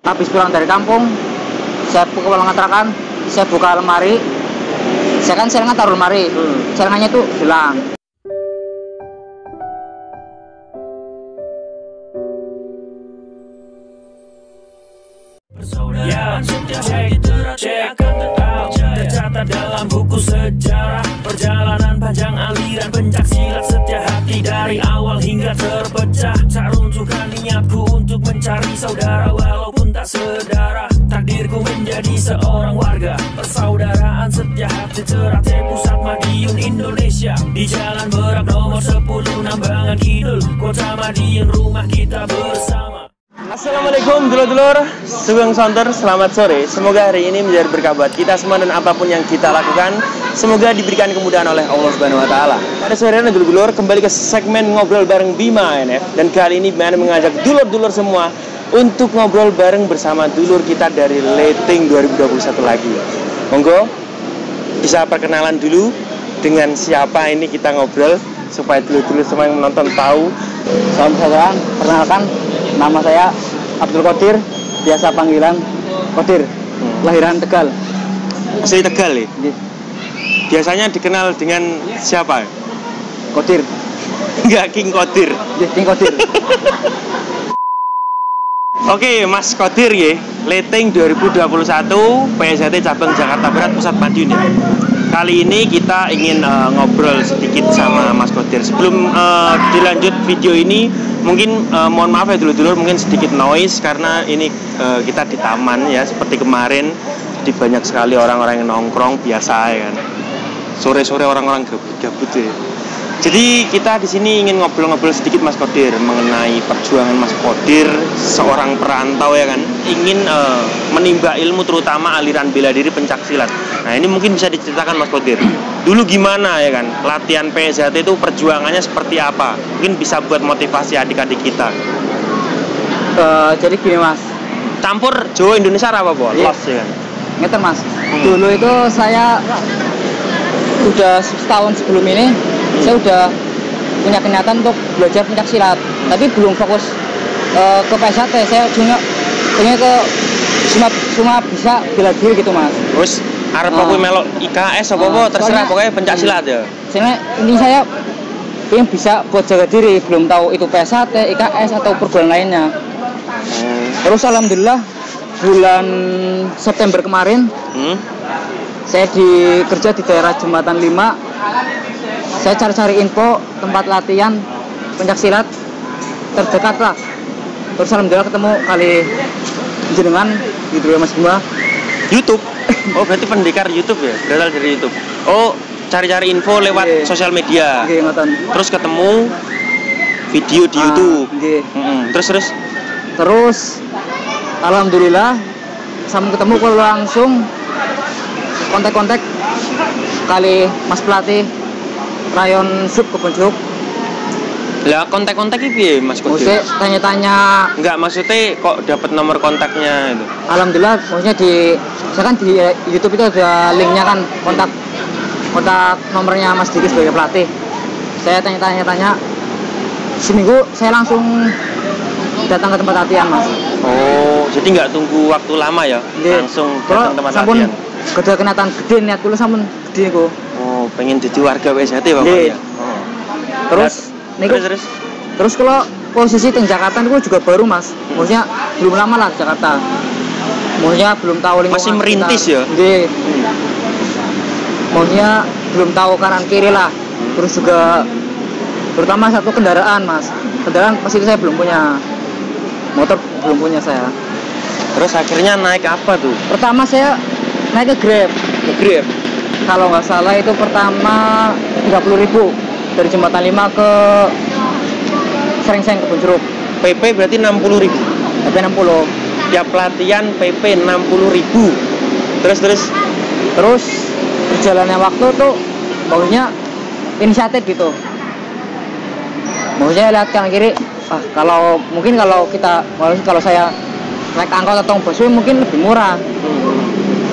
Habis pulang dari kampung, saya pulang kontrakan, saya buka lemari. Saya kan selengan taruh lemari, selengannya tuh hilang. Persaudaraan setiap akan tetap tercatat dalam buku sejarah. Perjalanan panjang aliran pencaksilat, setia hati dari awal hingga terpecah. Tak runtuhkan niatku untuk mencari saudara walaupun tak sedara. Takdirku menjadi seorang warga persaudaraan, setia hati teratai pusat Madiun Indonesia. Di Jalan Merak nomor 10 Nambangan Kidul, Kota Madiun, rumah kita bersama. Assalamualaikum dulur-dulur, Sugeng Sonter, selamat sore. Semoga hari ini menjadi berkah buat kita semua dan apapun yang kita lakukan, semoga diberikan kemudahan oleh Allah Subhanahu Wa Taala. Pada sore ini dulur-dulur kembali ke segmen ngobrol bareng Bima NF, dan kali ini Bima mengajak dulur-dulur semua untuk ngobrol bareng bersama dulur kita dari Leting 2021 lagi. Monggo bisa perkenalan dulu dengan siapa ini kita ngobrol supaya dulur-dulur semua yang menonton tahu. Salam sejahtera, perkenalkan, nama saya Abdul Qadir, biasa panggilan Qadir, kelahiran Tegal. Asli Tegal ya? Biasanya dikenal dengan siapa? Qadir. Enggak, King Qadir. King Qadir. Oke, Mas Qadir ya, Leting 2021, PSHT Cabang Jakarta Barat Pusat Madiun ya. Kali ini kita ingin ngobrol sedikit sama Mas Qadir. Sebelum dilanjut video ini, mungkin mohon maaf ya dulur-dulur, mungkin sedikit noise karena ini kita di taman ya, seperti kemarin. Jadi banyak sekali orang-orang yang nongkrong biasa ya kan. Sore-sore orang-orang gabut ya. Jadi kita di sini ingin ngobrol-ngobrol sedikit Mas Qadir mengenai perjuangan Mas Qadir, seorang perantau ya kan, ingin menimba ilmu terutama aliran bela diri pencaksilat. Nah ini mungkin bisa diceritakan Mas Qadir, dulu gimana ya kan, latihan PSHT itu perjuangannya seperti apa? Mungkin bisa buat motivasi adik-adik kita. Jadi gini Mas, campur Jawa Indonesia apa Bos? Iya. Los ya kan? Ngerti Mas, dulu itu saya udah setahun sebelum ini, saya udah punya kenyataan untuk belajar pencaksilat, tapi belum fokus ke PSHT. Saya punya ke cuma bisa bela diri gitu Mas. Terus arep apa melok IKS apa terserah, pokoknya pencaksilat ya. Soalnya ini saya ingin bisa buat jaga diri, belum tahu itu PSHT, IKS atau perguruan lainnya. Terus alhamdulillah bulan September kemarin saya kerja di daerah Jembatan 5. Saya cari-cari info tempat latihan pencaksilat terdekat lah. Terus alhamdulillah ketemu kali jenengan gitu ya Mas Bima. YouTube. Oh berarti pendekar YouTube ya, berasal dari YouTube. Oh cari-cari info lewat sosial media. Terus ketemu video di YouTube. Terus alhamdulillah sama ketemu kalau langsung kontak kali Mas pelatih Rayon Sub Kebonjeruk. Lah kontak-kontak itu ya Mas Qadir? Maksudnya tanya-tanya. Enggak, maksudnya kok dapat nomor kontaknya itu? Alhamdulillah, maksudnya saya kan di YouTube itu ada linknya kan, kontak nomornya Mas Diki sebagai pelatih. Saya tanya-tanya, seminggu saya langsung datang ke tempat latihan Mas. Oh, jadi nggak tunggu waktu lama ya? Langsung datang ke tempat latihan? Gede kenyataan gede, niat kula sampun gede kok. Oh, pengen jadi warga PSHT Bapak ya? Oh. Terus kalau posisi di Jakarta itu juga baru Mas. Maksudnya belum lama lah di Jakarta. Maksudnya belum tahu lingkungan. Masih merintis kita. Ya? Maksudnya belum tahu kanan kiri lah. Terus juga terutama satu kendaraan Mas. Kendaraan pasti saya belum punya. Motor belum punya saya. Terus akhirnya naik apa tuh? Pertama saya naik ke Grab. Kalau nggak salah itu pertama 30.000 dari Jembatan 5 ke Serengseng Kebonjeruk. PP berarti 60.000. PP 60. Tiap pelatihan PP 60.000. Terus berjalannya waktu tuh maksudnya inisiatif gitu. Maksudnya lihat kanan kiri, kalau saya naik angkot atau busway mungkin lebih murah.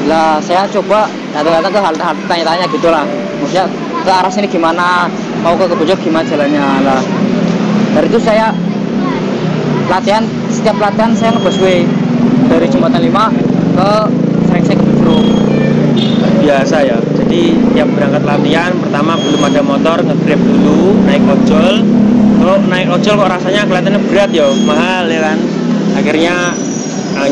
Lah saya coba datang-datang ke halte tanya-tanya gitulah. Maksudnya ke arah sini gimana, mau ke Kebonjeruk gimana jalannya lah. Dari itu saya setiap latihan saya nge-busway dari jembatan 5 ke Srengseng ke Jeruk. Biasa ya. Jadi tiap berangkat latihan pertama belum ada motor, nge-grab dulu, naik ojol. Kalau naik ojol kok rasanya kelihatannya berat ya, mahal ya kan. Akhirnya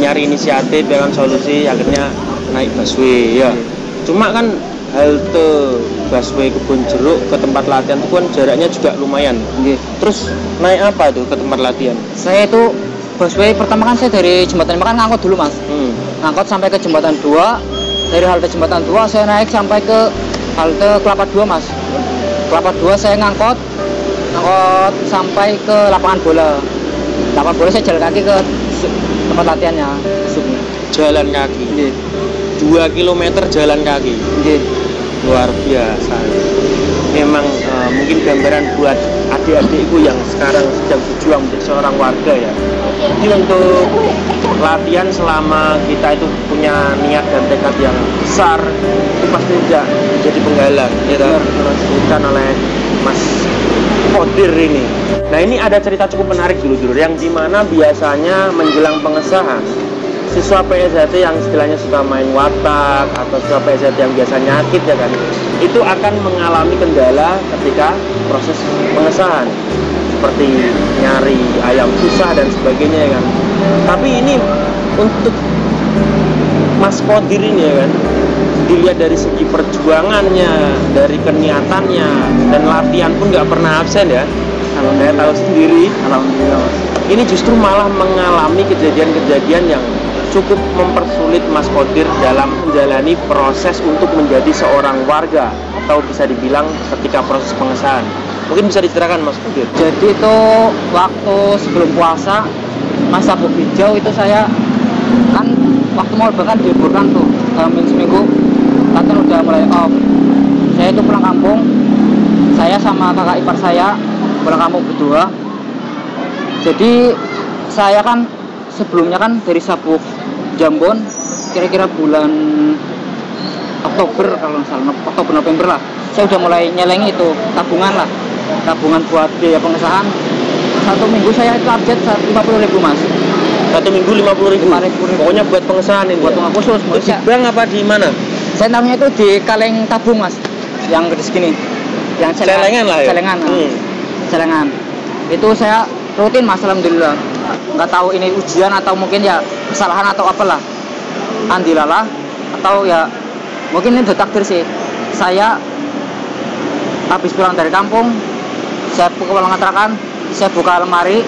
nyari inisiatif ya kan, solusi akhirnya naik busway ya. Cuma kan halte busway Kebun Jeruk ke tempat latihan itu kan jaraknya juga lumayan. Terus naik apa tuh ke tempat latihan? Saya itu busway pertama kan saya dari jembatan 5 kan ngangkut dulu mas. Ngangkut sampai ke jembatan 2. Dari halte jembatan 2 saya naik sampai ke halte Kelapa 2 mas. Kelapa 2 saya ngangkut sampai ke lapangan bola. Lapangan bola saya jalan kaki ke tempat latihannya. Jalan kaki. 2 km jalan kaki. Luar biasa. Memang mungkin gambaran buat adik-adikku yang sekarang sedang berjuang menjadi seorang warga ya. Jadi untuk latihan selama kita itu punya niat dan tekad yang besar, itu pasti tidak jadi penghalang ya, disebutkan oleh Mas Kodir ini. Nah ini ada cerita cukup menarik dulu yang dimana biasanya menjelang pengesahan siswa PSJT yang istilahnya suka main watak atau siswa PSJT yang biasa nyakit ya kan, itu akan mengalami kendala ketika proses pengesahan seperti nyari ayam susah dan sebagainya ya kan. Tapi ini untuk Mas Kodir ini ya kan, dilihat dari segi perjuangannya, dari keniatannya dan latihan pun nggak pernah absen ya. Kalau saya tahu sendiri, alhamdulillah ini justru malah mengalami kejadian-kejadian yang cukup mempersulit Mas Kodir dalam menjalani proses untuk menjadi seorang warga atau bisa dibilang ketika proses pengesahan. Mungkin bisa diceritakan Mas Kodir. Jadi itu waktu sebelum puasa masa sabuk hijau itu saya kan waktu mau bahkan diliburkan tuh hampir seminggu latihan udah mulai off. Saya itu pulang kampung, saya sama kakak ipar saya pulang kampung berdua. Jadi saya kan sebelumnya kan dari sabuk Jambon kira-kira bulan Oktober kalau nggak salah, Oktober November lah, saya udah mulai nyelengi itu tabungan buat biaya pengesahan. 1 minggu saya target 50.000 mas. 1 minggu 50.000. Pokoknya buat pengesahan ini. Buat pengesahan khusus. Itu di bank apa di mana? Saya taruhnya itu di kaleng tabung mas, yang gede segini, yang celengan lah ya. Celengan. Itu saya rutin mas, alhamdulillah. Nggak tahu ini ujian atau mungkin ya kesalahan atau apalah, andilalah atau ya mungkin ini udah takdir sih. Saya habis pulang dari kampung, saya buka kontrakan, saya buka lemari,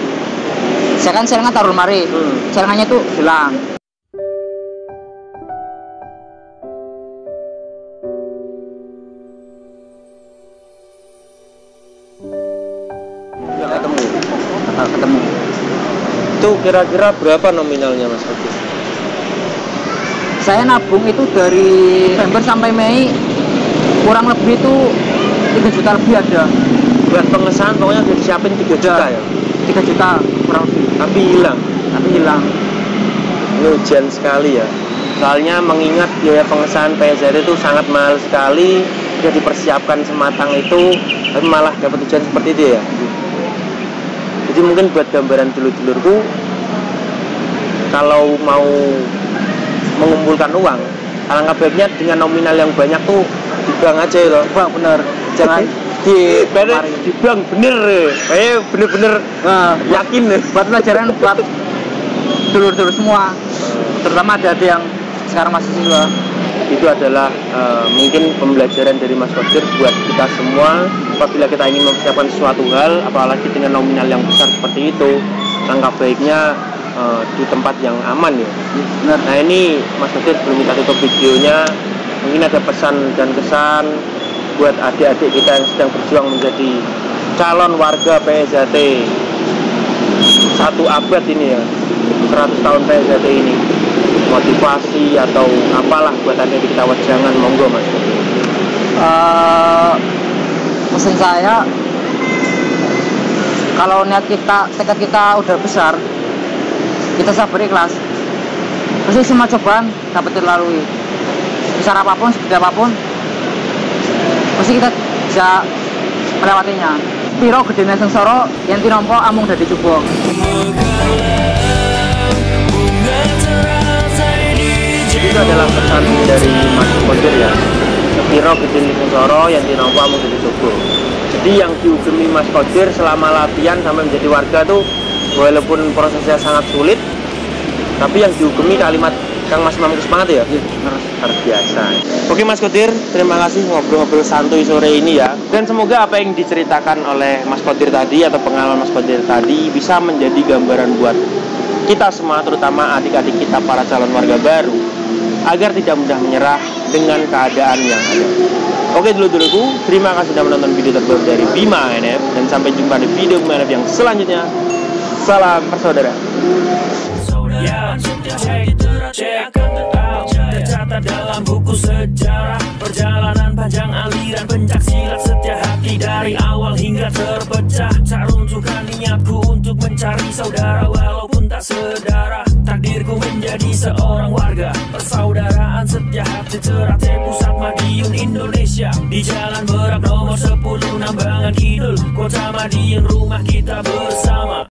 saya kan celengan taruh lemari, celengannya itu hilang. Ketemu. Itu kira-kira berapa nominalnya Mas Kodir? Saya nabung itu dari November sampai Mei kurang lebih itu 3 juta lebih ada. Buat pengesahan pokoknya udah disiapin 3 juta ya? 3 juta kurang lebih. Tapi hilang. Ini ujian sekali ya. Soalnya mengingat biaya pengesahan PSJT itu sangat mahal sekali, sudah dipersiapkan sematang itu, tapi malah dapat ujian seperti itu ya. Jadi mungkin buat gambaran dulur-dulurku, kalau mau mengumpulkan uang, alangkah baiknya dengan nominal yang banyak tuh di bank aja ya loh. Bang bener, jangan di bank bener, bener-bener yakin deh. Buat pelajaran buat dulur-dulur semua, terutama ada yang sekarang masih siswa. Itu adalah mungkin pembelajaran dari Mas Kodir buat kita semua. Apabila kita ingin mempersiapkan suatu hal, apalagi dengan nominal yang besar seperti itu, langkah baiknya di tempat yang aman ya. Benar. Nah ini Mas Kodir sebelum kita tutup videonya, mungkin ada pesan dan kesan buat adik-adik kita yang sedang berjuang menjadi calon warga PSJT 1 abad ini ya, 100 tahun PSJT ini. Motivasi atau apalah buat adik-adik kita wajangan, monggo Mas. Pesan saya, kalau niat kita, tekad kita udah besar, kita sabar ikhlas, pasti semua cobaan dapat dilalui. Besar apapun, segede apapun, pasti kita bisa melewatinya. Piro gedene sengsara yen tinompo amung dadi cukup. itu adalah pesan dari Mas Kodir ya. Kiro gedin Soro yang dinopo menjadi Jogo. Jadi yang diugemi Mas Kodir selama latihan sampai menjadi warga tuh walaupun prosesnya sangat sulit, tapi yang diugemi kalimat Kang Mas Mampu semangat ya. Luar biasa. Oke Mas Kodir, terima kasih ngobrol-ngobrol santuy sore ini ya. Dan semoga apa yang diceritakan oleh Mas Kodir tadi atau pengalaman Mas Kodir tadi bisa menjadi gambaran buat kita semua, terutama adik-adik kita para calon warga baru, agar tidak mudah menyerah dengan keadaan yang ada. Oke dulu-duluku, terima kasih sudah menonton video terbaru dari Bima NF, dan sampai jumpa di video Bima NF yang selanjutnya. Salam bersaudara. Tercatat dalam buku sejarah perjalanan panjang aliran pencak silat setia hati dari awal hingga terpecah. Tak runtuhkan niatku untuk mencari saudara walaupun tak sedara. Takdirku menjadi seorang warga persaudaraan setia hati Ternate Pusat Madiun Indonesia. Di Jalan Merak nomor 10 Nambangan Kidul Kota Madiun, rumah kita bersama.